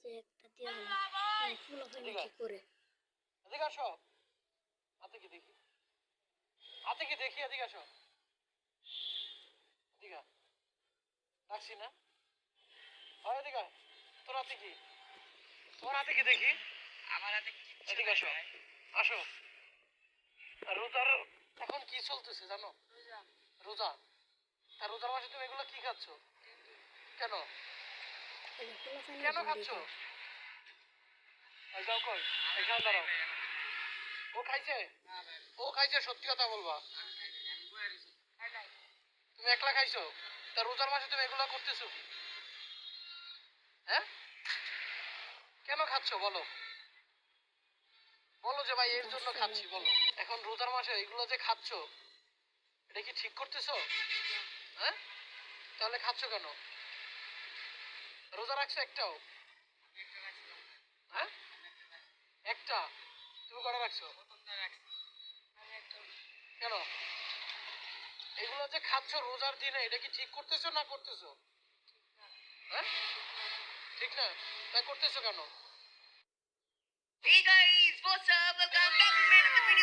যে একটা দিয়ে ফুল হয় কি করে এদিকে আসো হাতে কি দেখি এদিকে আসো এদিকে ডাকছি না হয় এদিকে তোর হাতে কি তোমার হাতে কি দেখি আমার হাতে এদিকে আসো আসো রোজার এখন কি চলতেছে জানো রোজা তার রোজার মাসে তুমি এগুলো কি খাচ্ছ কেন কেন খাচ্ছ যাও কই এখানে দাঁড়াও ও খাইছে সত্যি কথা বলবা তুমি একলা খাইছো তা রোজার মাসে তুমি এগুলো করতেছো কি হ্যাঁ কেন খাচ্ছ বলো বলো যে ভাই এর জন্য খাচ্ছি বলো এখন রোজার মাসে এগুলো যে খাচ্ছ এটা কি ঠিক করতেছো হ্যাঁ তাহলে খাচ্ছ কেন রোজা রাখছো একটাও হ্যাঁ একটা তুমি কটা রাখছো কেন এগুলো যে খাচ্ছ রোজার দিনে এটা কি ঠিক করতেছো না করতেছো হ্যাঁ ঠিক না তাই করতেছো কেন Hey guys, what's up? Welcome back to my